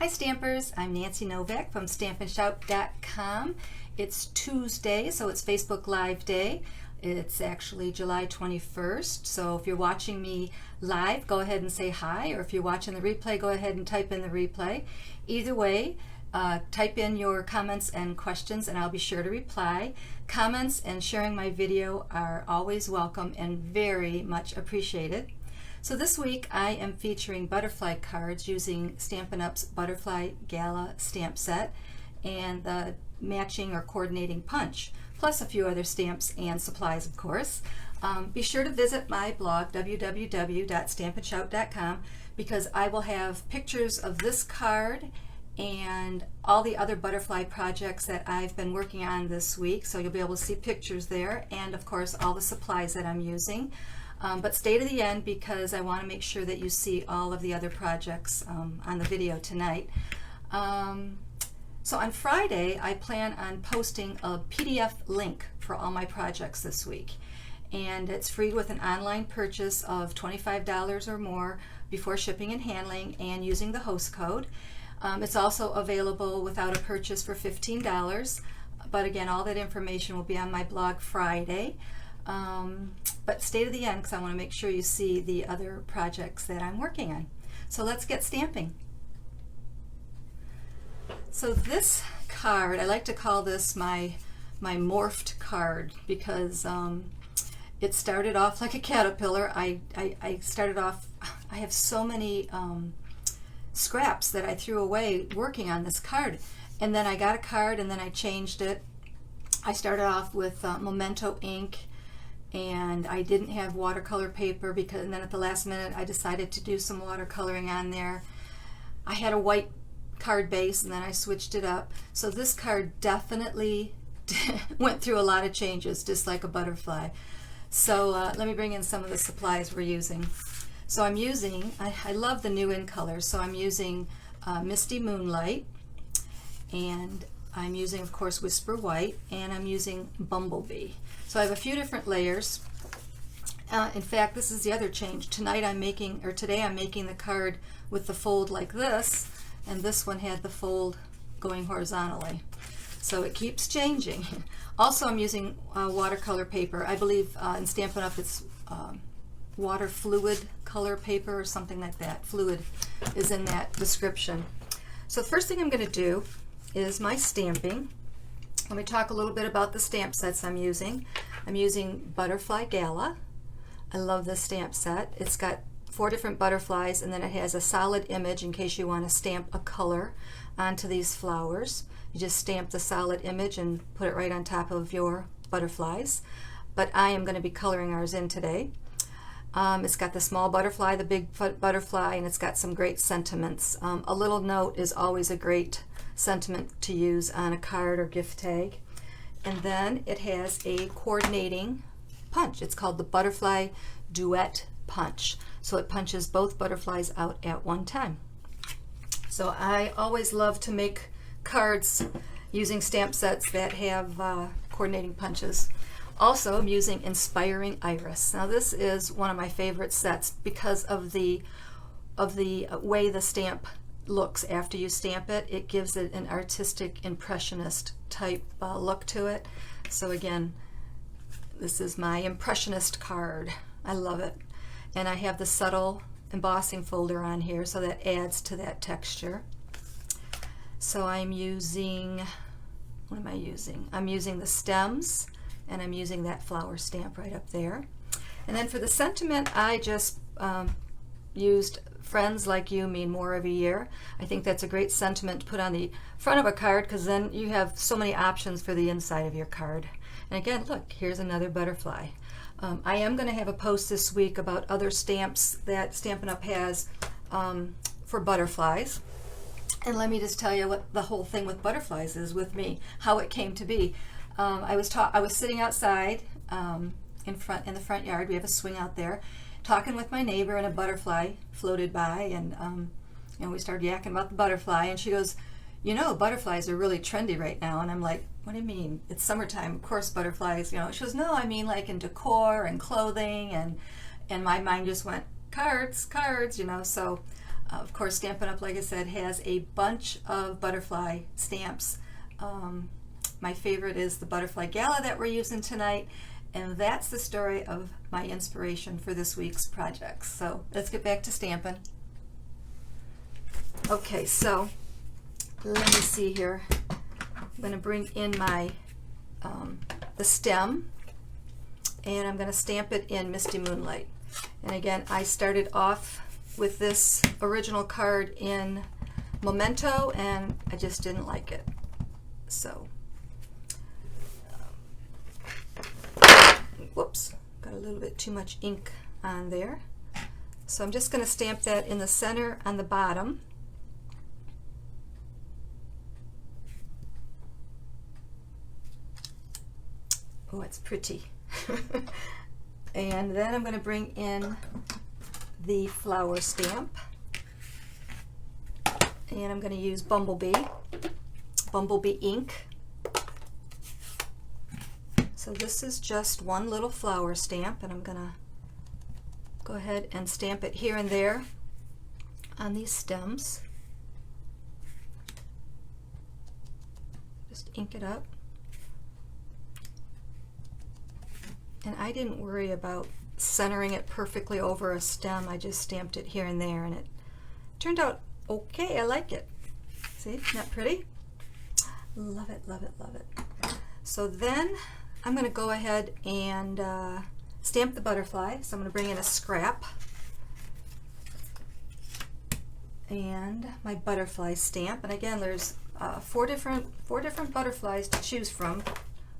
Hi Stampers, I'm Nancy Novak from StampInShout.com. It's Tuesday, so it's Facebook Live Day. It's actually July 21st, so if you're watching me live, go ahead and say hi, or if you're watching the replay, go ahead and type in the replay. Either way, type in your comments and questions and I'll be sure to reply. Comments and sharing my video are always welcome and very much appreciated. So this week I am featuring butterfly cards using Stampin' Up's Butterfly Gala stamp set and the matching or coordinating punch, plus a few other stamps and supplies, of course. Be sure to visit my blog, www.stampinshout.com, because I will have pictures of this card and all the other butterfly projects that I've been working on this week, so you'll be able to see pictures there, and of course all the supplies that I'm using. But stay to the end because I want to make sure that you see all of the other projects on the video tonight. So on Friday, I plan on posting a PDF link for all my projects this week. And it's free with an online purchase of $25 or more before shipping and handling and using the host code. It's also available without a purchase for $15. But again, all that information will be on my blog Friday. But stay to the end because I want to make sure you see the other projects that I'm working on. So let's get stamping. So this card, I like to call this my morphed card because it started off like a caterpillar. I started off, I have so many scraps that I threw away working on this card. And then I got a card and then I changed it. I started off with Memento ink, and I didn't have watercolor paper and then at the last minute I decided to do some watercoloring on there. I had a white card base and then I switched it up. So this card definitely went through a lot of changes, just like a butterfly. So let me bring in some of the supplies we're using. So I'm using, I love the new in colors, so I'm using Misty Moonlight, and I'm using, of course, Whisper White, and I'm using Bumblebee. So I have a few different layers. In fact, this is the other change. Today I'm making the card with the fold like this, and this one had the fold going horizontally. So it keeps changing. Also, I'm using watercolor paper. I believe in Stampin' Up! It's water fluid color paper or something like that. Fluid is in that description. So the first thing I'm going to do is my stamping. Let me talk a little bit about the stamp sets I'm using. I'm using Butterfly Gala. I love this stamp set. It's got 4 different butterflies, and then it has a solid image in case you want to stamp a color onto these flowers. You just stamp the solid image and put it right on top of your butterflies. But I am going to be coloring ours in today. It's got the small butterfly, the big butterfly, and it's got some great sentiments. A little note is always a great sentiment to use on a card or gift tag. And then it has a coordinating punch. It's called the Butterfly Duet Punch. So it punches both butterflies out at one time. So I always love to make cards using stamp sets that have coordinating punches. Also, I'm using Inspiring Iris. Now this is one of my favorite sets because of the way the stamp looks after you stamp it. It gives it an artistic, impressionist type look to it. So again, this is my impressionist card. I love it. And I have the subtle embossing folder on here, so that adds to that texture. So I'm using, what am I using? I'm using the stems, and I'm using that flower stamp right up there. And then for the sentiment, I just used Friends Like You Mean More Every Year. I think that's a great sentiment to put on the front of a card because then you have so many options for the inside of your card. And again, look, here's another butterfly. I am going to have a post this week about other stamps that Stampin' Up! Has for butterflies. And let me just tell you what the whole thing with butterflies is with me, how it came to be. I was sitting outside in the front yard. We have a swing out there, talking with my neighbor, and a butterfly floated by, and we started yakking about the butterfly, and she goes, "You know, butterflies are really trendy right now." And I'm like, "What do you mean? It's summertime, of course butterflies." She goes, "No, I mean like in decor and clothing," and my mind just went cards, So Of course, Stampin' Up, like I said, has a bunch of butterfly stamps. My favorite is the Butterfly Gala that we're using tonight, and that's the story of my inspiration for this week's projects. So let's get back to stamping. Okay, so let me see here. I'm going to bring in my the stem, and I'm going to stamp it in Misty Moonlight. And again, I started off with this original card in Memento, and I just didn't like it. So, whoops, got a little bit too much ink on there. So I'm just going to stamp that in the center on the bottom. Oh, it's pretty. And then I'm going to bring in the flower stamp, and I'm going to use Bumblebee ink. So this is just one little flower stamp, and I'm going to go ahead and stamp it here and there on these stems. Just ink it up. And I didn't worry about centering it perfectly over a stem. I just stamped it here and there, and it turned out okay. I like it. See, isn't that pretty? Love it, love it, love it. So then I'm going to go ahead and stamp the butterfly. So I'm going to bring in a scrap and my butterfly stamp. And again, there's four different butterflies to choose from.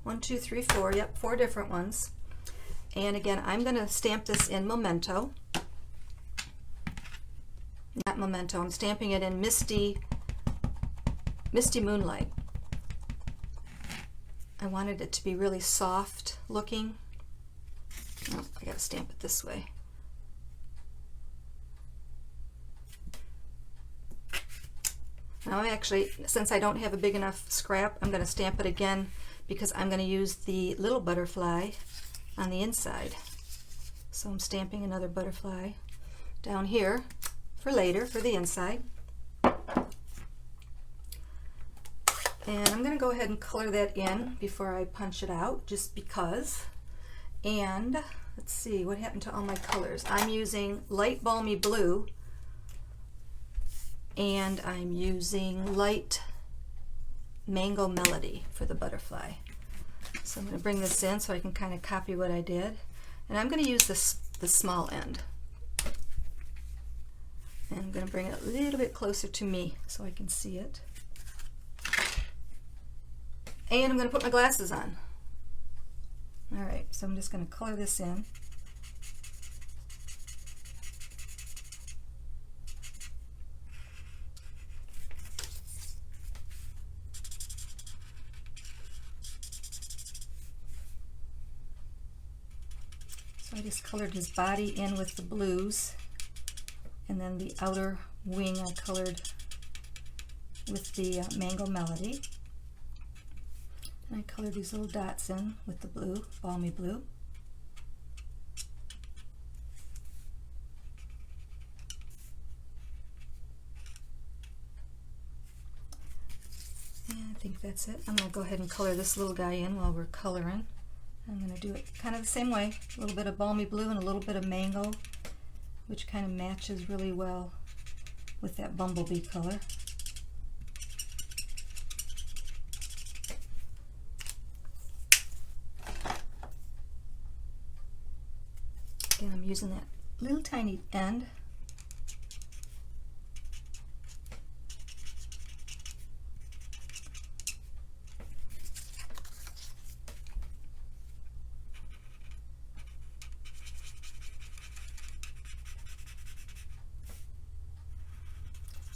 1, 2, 3, 4. Yep, 4 different ones. And again, I'm going to stamp this in Memento. Not Memento, I'm stamping it in Misty Moonlight. I wanted it to be really soft looking. Oh, I gotta stamp it this way. Now I'm actually, since I don't have a big enough scrap, I'm going to stamp it again because I'm going to use the little butterfly on the inside. So I'm stamping another butterfly down here for later, for the inside. And I'm going to go ahead and color that in before I punch it out, just because. And let's see, what happened to all my colors? I'm using light balmy blue, and I'm using light mango melody for the butterfly. So I'm going to bring this in so I can kind of copy what I did. And I'm going to use the small end. And I'm going to bring it a little bit closer to me so I can see it. And I'm going to put my glasses on. Alright, so I'm just going to color this in. I just colored his body in with the blues, and then the outer wing I colored with the Mango Melody. And I colored these little dots in with the blue, balmy blue. And I think that's it. I'm going to go ahead and color this little guy in while we're coloring. I'm going to do it kind of the same way, a little bit of balmy blue and a little bit of mango, which kind of matches really well with that bumblebee color. Again, I'm using that little tiny end.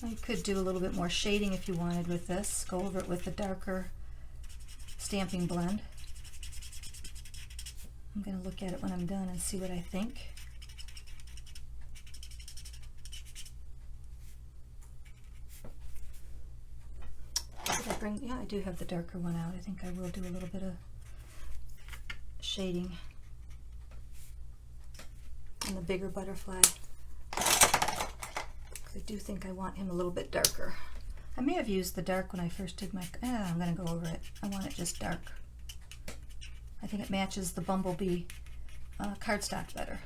You could do a little bit more shading if you wanted with this. Go over it with a darker stamping blend. I'm going to look at it when I'm done and see what I think. Did I bring, yeah, I do have the darker one out. I think I will do a little bit of shading on the bigger butterfly. I do think I want him a little bit darker. I may have used the dark when I first did my, I'm going to go over it. I want it just dark. I think it matches the bumblebee cardstock better.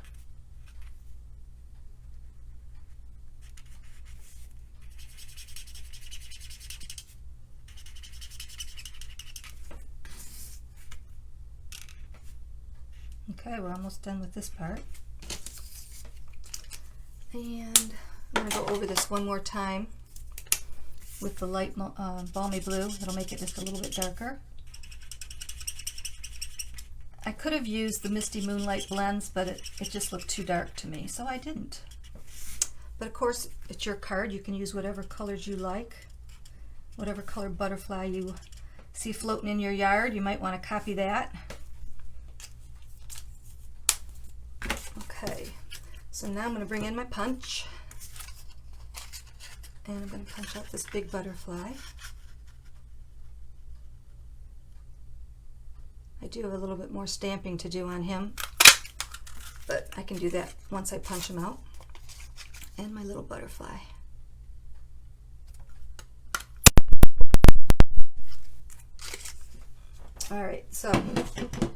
Okay, we're almost done with this part. And I'm going to go over this one more time with the light balmy blue. It'll make it just a little bit darker. I could have used the Misty Moonlight blends, but it just looked too dark to me, so I didn't. But of course, it's your card. You can use whatever colors you like. Whatever color butterfly you see floating in your yard, you might want to copy that. Okay, so now I'm going to bring in my punch. And I'm going to punch out this big butterfly. I do have a little bit more stamping to do on him, but I can do that once I punch him out. And my little butterfly. Alright, so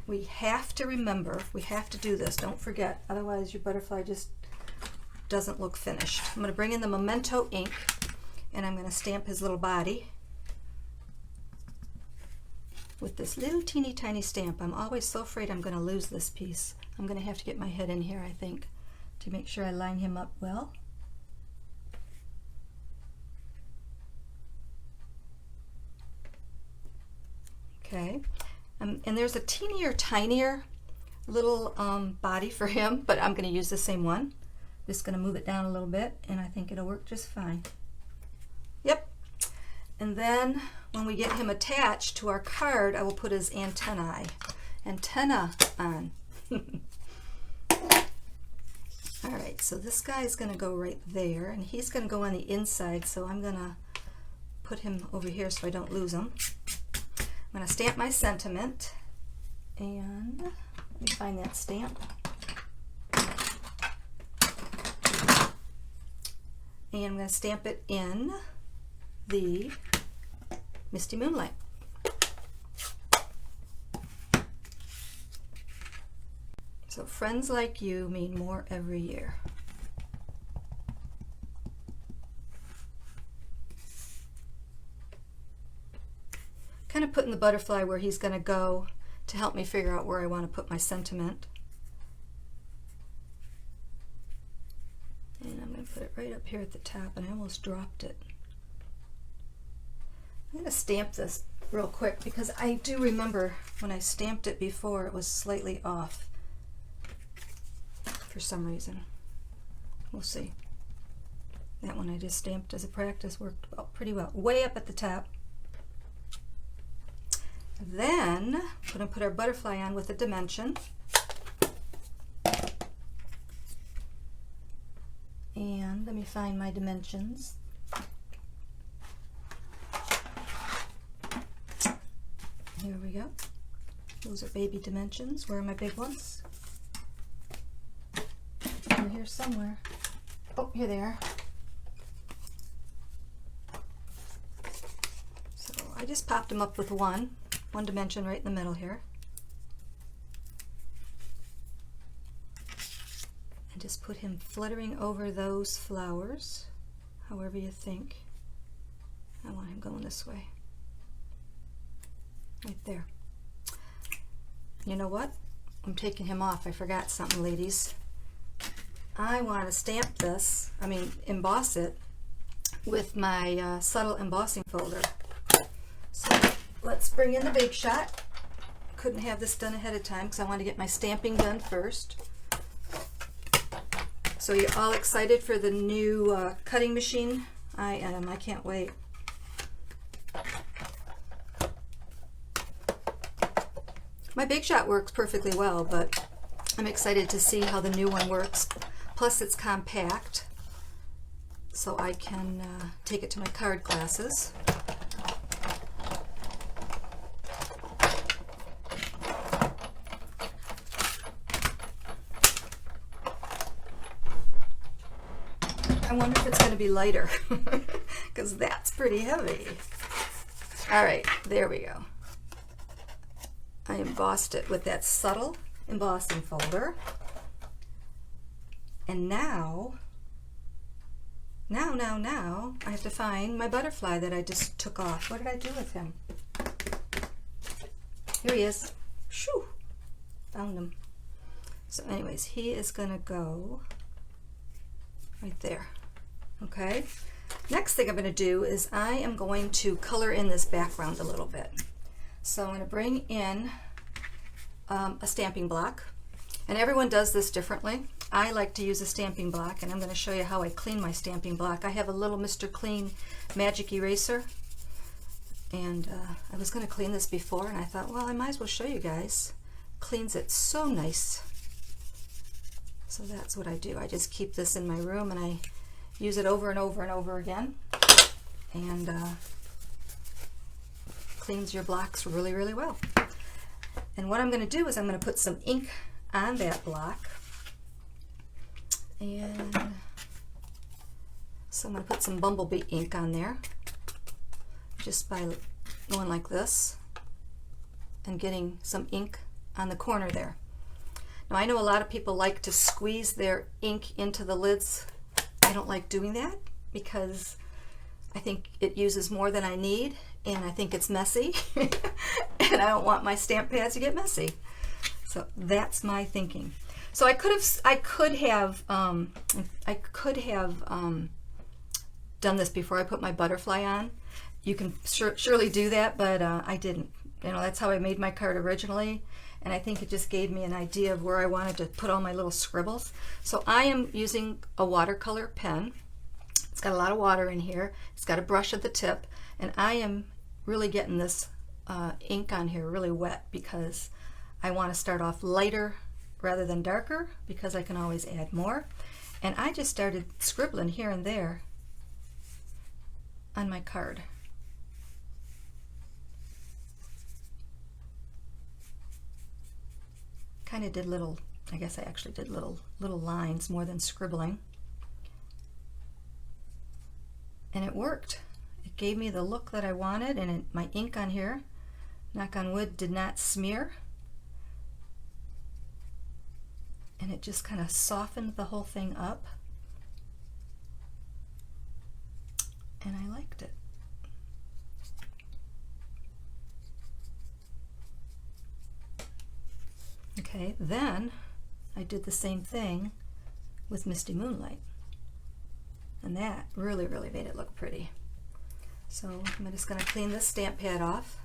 we have to remember, we have to do this, don't forget, otherwise your butterfly just doesn't look finished. I'm going to bring in the Memento ink and I'm going to stamp his little body with this little teeny tiny stamp. I'm always so afraid I'm going to lose this piece. I'm going to have to get my head in here, I think, to make sure I line him up well. Okay, and there's a teenier, tinier little body for him, but I'm going to use the same one. Just going to move it down a little bit, and I think it'll work just fine. Yep. And then when we get him attached to our card, I will put his antenna on. All right, so this guy is going to go right there, and he's going to go on the inside, so I'm going to put him over here so I don't lose him. I'm going to stamp my sentiment, and let me find that stamp. And I'm going to stamp it in the Misty Moonlight. So friends like you mean more every year. Kind of putting the butterfly where he's going to go to help me figure out where I want to put my sentiment. And I'm going to put it right up here at the top, and I almost dropped it. I'm going to stamp this real quick because I do remember when I stamped it before it was slightly off for some reason. We'll see. That one I just stamped as a practice worked pretty well. Way up at the top. Then I'm going to put our butterfly on with a dimension. And let me find my dimensions. Here we go. Those are baby dimensions. Where are my big ones? They're here somewhere. Oh, here they are. So I just popped them up with one dimension right in the middle here. And just put him fluttering over those flowers, however you think. I want him going this way. Right there. You know what? I'm taking him off. I forgot something, ladies. I want to stamp this, emboss it with my subtle embossing folder. So let's bring in the Big Shot. Couldn't have this done ahead of time because I want to get my stamping done first. So you're all excited for the new cutting machine? I am. I can't wait. My Big Shot works perfectly well, but I'm excited to see how the new one works. Plus it's compact, so I can take it to my card classes. I wonder if it's going to be lighter because that's pretty heavy. All right, there we go. I embossed it with that subtle embossing folder. And now, I have to find my butterfly that I just took off. What did I do with him? Here he is. Shoo! Found him. So anyways, he is going to go right there. Okay? Next thing I'm going to do is I am going to color in this background a little bit. So I'm going to bring in a stamping block. And everyone does this differently. I like to use a stamping block, and I'm going to show you how I clean my stamping block. I have a little Mr. Clean magic eraser, and I was going to clean this before, and I thought, well, I might as well show you guys. Cleans it so nice. So that's what I do. I just keep this in my room, and I use it over and over and over again, and cleans your blocks really, really well. And what I'm going to do is I'm going to put some ink on that block. And so I'm going to put some bumblebee ink on there just by going like this and getting some ink on the corner there. Now I know a lot of people like to squeeze their ink into the lids. I don't like doing that because I think it uses more than I need, and I think it's messy and I don't want my stamp pads to get messy. So that's my thinking. So I could have done this before I put my butterfly on. You can surely do that, but I didn't. You know, that's how I made my card originally, and I think it just gave me an idea of where I wanted to put all my little scribbles. So I am using a watercolor pen. It's got a lot of water in here. It's got a brush at the tip, and I am really getting this ink on here really wet because I want to start off lighter rather than darker because I can always add more. And I just started scribbling here and there on my card. Kind of did little, I guess I actually did little lines more than scribbling. And it worked. It gave me the look that I wanted, and my ink on here, knock on wood, did not smear. And it just kind of softened the whole thing up. And I liked it. Okay, then I did the same thing with Misty Moonlight. And that really, really made it look pretty. So I'm just going to clean this stamp pad off.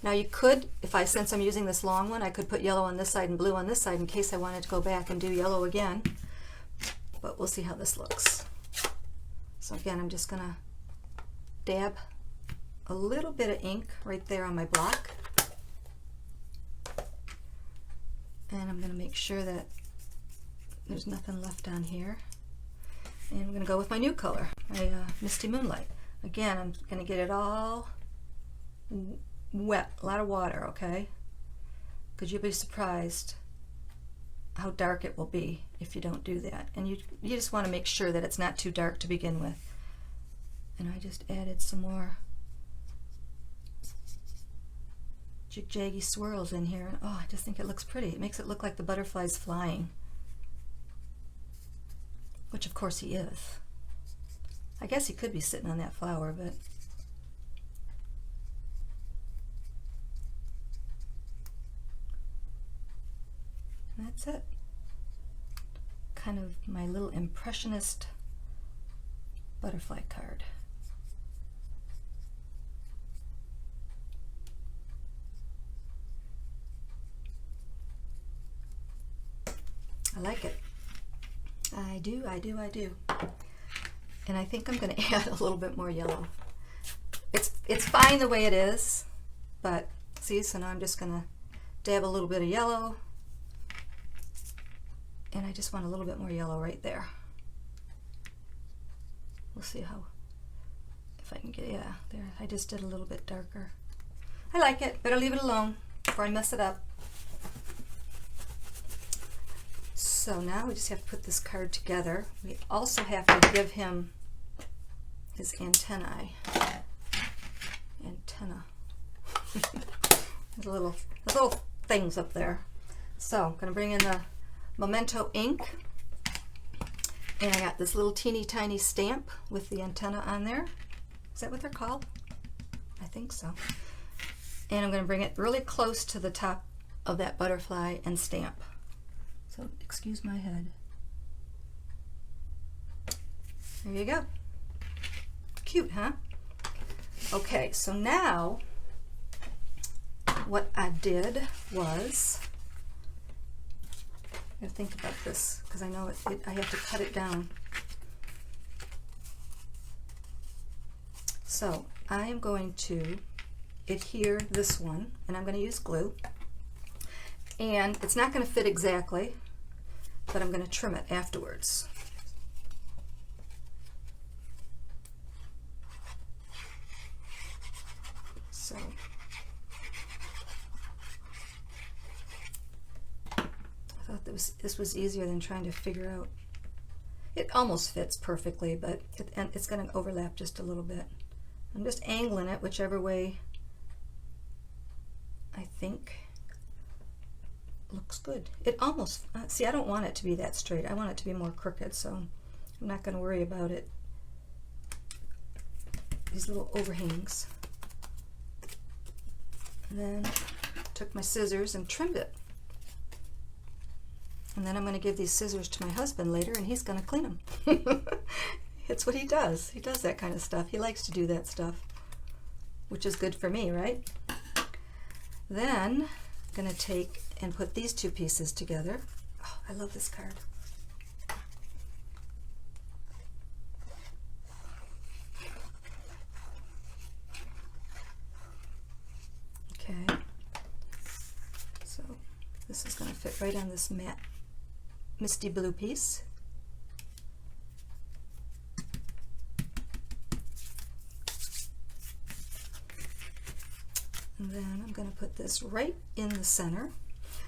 Now you could, since I'm using this long one, I could put yellow on this side and blue on this side in case I wanted to go back and do yellow again. But we'll see how this looks. So again, I'm just going to dab a little bit of ink right there on my block. And I'm going to make sure that there's nothing left on here. And I'm going to go with my new color, my Misty Moonlight. Again, I'm going to get it all wet, a lot of water, okay? Because you'll be surprised how dark it will be if you don't do that. And you just want to make sure that it's not too dark to begin with. And I just added some more jiggy swirls in here. And oh, I just think it looks pretty. It makes it look like the butterfly's flying. Which of course he is. I guess he could be sitting on that flower, but that's it. Kind of my little impressionist butterfly card. I like it. I do. And I think I'm going to add a little bit more yellow. It's fine the way it is, but see, so now I'm just going to dab a little bit of yellow, and I just want a little bit more yellow right there. We'll see if I can get, yeah, there. I just did a little bit darker. I like it. Better leave it alone before I mess it up. So now we just have to put this card together. We also have to give him his antennae. the little things up there. So I'm going to bring in the Memento ink, and I got this little teeny tiny stamp with the antenna on there. Is that what they're called? I think so. And I'm going to bring it really close to the top of that butterfly and stamp. So excuse my head. There you go. Cute, huh? Okay, so now what I did was, I gotta think about this because I know I have to cut it down. So I am going to adhere this one, and I'm going to use glue. And it's not going to fit exactly, but I'm going to trim it afterwards. So I thought this was easier than trying to figure out. It almost fits perfectly, but it's going to overlap just a little bit. I'm just angling it whichever way I think looks good. It almost, see, I don't want it to be that straight. I want it to be more crooked, so I'm not going to worry about it. These little overhangs. And then took my scissors and trimmed it. And then I'm going to give these scissors to my husband later, and he's going to clean them. It's what he does. He does that kind of stuff. He likes to do that stuff, which is good for me, right? Then I'm going to take and put these two pieces together. Oh, I love this card. Okay, so this is going to fit right on this matte misty blue piece. And then I'm going to put this right in the center.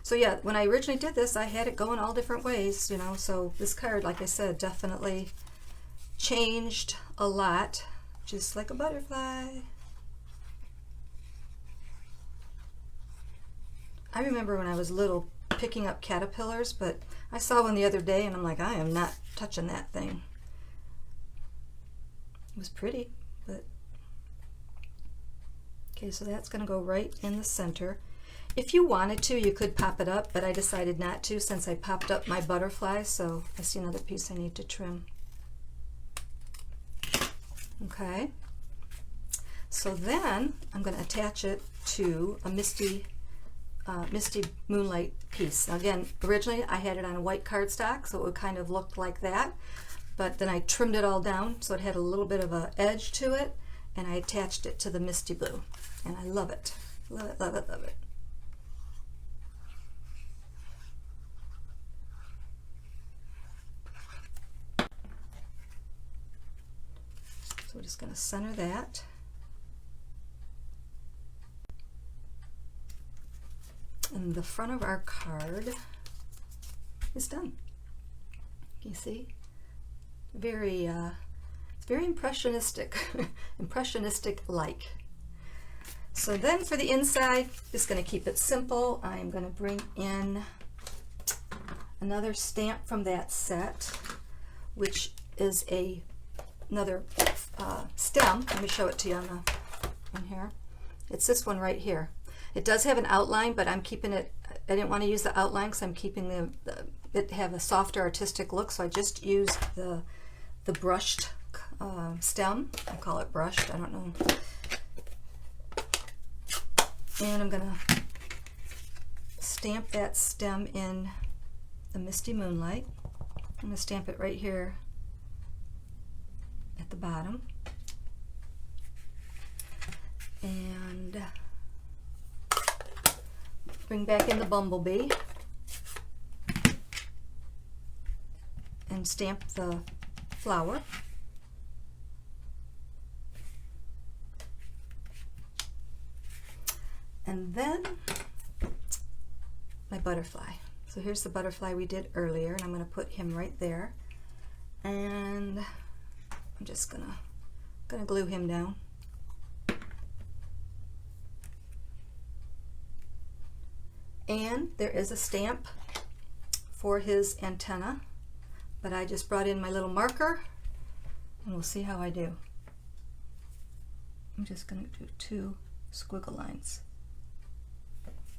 So yeah, when I originally did this, I had it going all different ways, you know, so this card, like I said, definitely changed a lot, just like a butterfly. I remember when I was little picking up caterpillars, but I saw one the other day and I'm like, I am not touching that thing. It was pretty, but okay, so that's going to go right in the center. If you wanted to, you could pop it up, but I decided not to since I popped up my butterfly, so I see another piece I need to trim. Okay, so then I'm going to attach it to a misty moonlight piece. Now again, originally I had it on a white cardstock, so it would kind of look like that, but then I trimmed it all down so it had a little bit of an edge to it, and I attached it to the misty blue, and I love it. Love it, love it, love it. So we're just going to center that. And the front of our card is done. Can you see? Very, it's very impressionistic, impressionistic-like. So then for the inside, just going to keep it simple. I'm going to bring in another stamp from that set, which is another stem. Let me show it to you on here. It's this one right here. It does have an outline, but I'm keeping it, I didn't want to use the outline because I'm keeping it have a softer artistic look, so I just used the brushed stem. I call it brushed, I don't know. And I'm going to stamp that stem in the Misty Moonlight. I'm going to stamp it right here at the bottom. And bring back in the bumblebee and stamp the flower. And then my butterfly. So here's the butterfly we did earlier, and I'm going to put him right there. And I'm just gonna glue him down. And there is a stamp for his antenna, but I just brought in my little marker, and we'll see how I do. I'm just going to do 2 squiggle lines.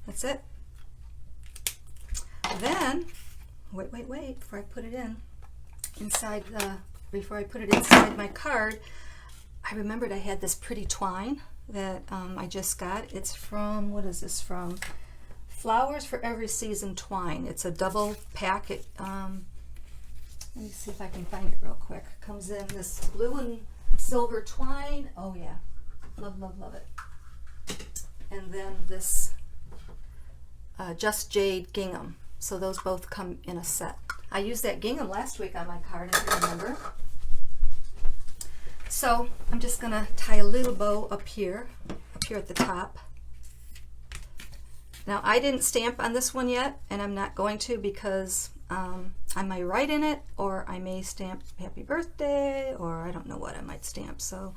That's it. Then, wait, before I put it inside my card, I remembered I had this pretty twine that I just got. It's from, what is this from? Flowers for Every Season twine. It's a double pack. Let me see if I can find it real quick. It comes in this blue and silver twine. Oh yeah, love, love, love it. And then this Just Jade gingham. So those both come in a set. I used that gingham last week on my card, if you remember. So I'm just gonna tie a little bow up here at the top. Now I didn't stamp on this one yet, and I'm not going to because I might write in it, or I may stamp happy birthday, or I don't know what I might stamp, so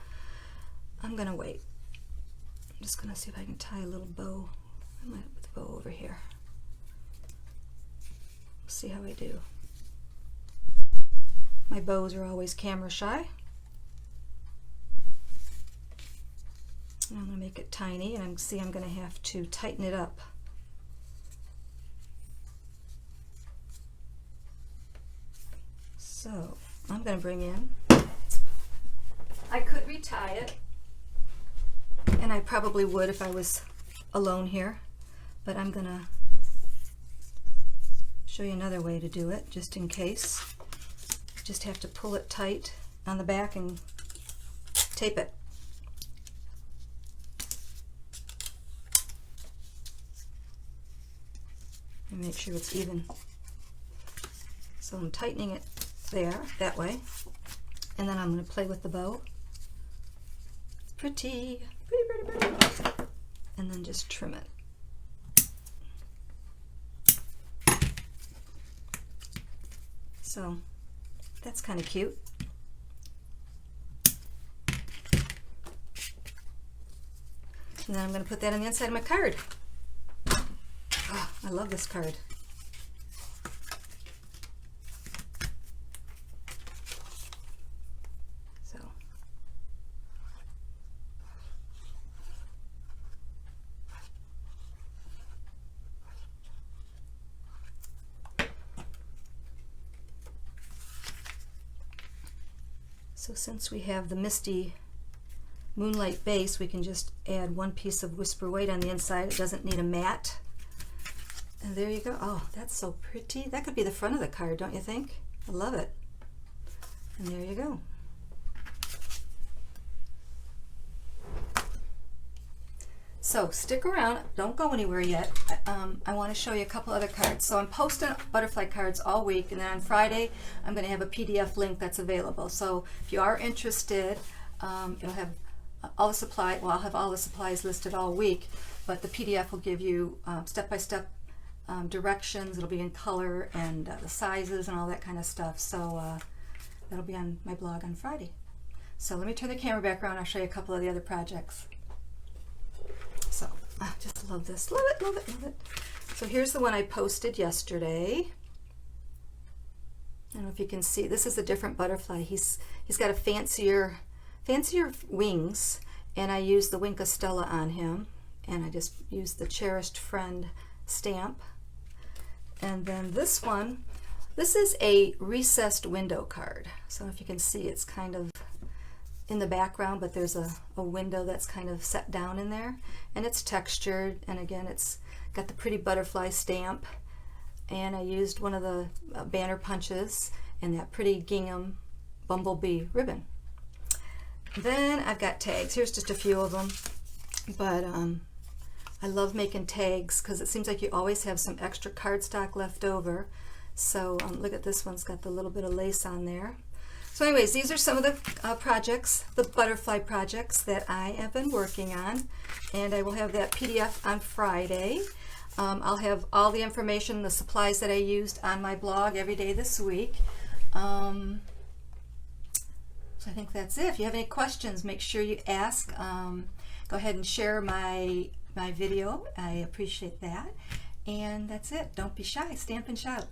I'm gonna wait. I'm just gonna see if I can tie a little bow. I might put the bow over here. See how I do. My bows are always camera shy. And I'm gonna make it tiny, and I'm gonna have to tighten it up. So I'm going to bring in, I could retie it, and I probably would if I was alone here, but I'm going to show you another way to do it, just in case. Just have to pull it tight on the back and tape it. And make sure it's even. So I'm tightening it there, that way, and then I'm going to play with the bow. It's pretty, and then just trim it. So that's kind of cute. And then I'm going to put that on the inside of my card. Oh, I love this card. So since we have the misty moonlight base, we can just add 1 piece of Whisper White on the inside. It doesn't need a matte. And there you go. Oh, that's so pretty. That could be the front of the card, don't you think? I love it. And there you go. So stick around, don't go anywhere yet. I want to show you a couple other cards. So I'm posting butterfly cards all week, and then on Friday I'm going to have a PDF link that's available. So if you are interested, it'll have all the supply. Well, I'll have all the supplies listed all week, but the PDF will give you step-by-step directions. It'll be in color and the sizes and all that kind of stuff. So that'll be on my blog on Friday. So let me turn the camera back around. I'll show you a couple of the other projects. So I just love this. Love it, love it, love it. So here's the one I posted yesterday. I don't know if you can see. This is a different butterfly. He's got a fancier wings, and I used the Wink of Stella on him, and I just used the Cherished Friend stamp. And then this one, this is a recessed window card. So if you can see, it's kind of in the background, but there's a window that's kind of set down in there, and it's textured, and again it's got the pretty butterfly stamp, and I used one of the banner punches and that pretty gingham bumblebee ribbon. Then I've got tags. Here's just a few of them, but I love making tags because it seems like you always have some extra cardstock left over. So look at this one's got the little bit of lace on there. So anyways, these are some of the projects, the butterfly projects that I have been working on, and I will have that PDF on Friday. I'll have all the information, the supplies that I used on my blog every day this week. So I think that's it. If you have any questions, make sure you ask. Go ahead and share my video. I appreciate that. And that's it. Don't be shy. Stampin' shout.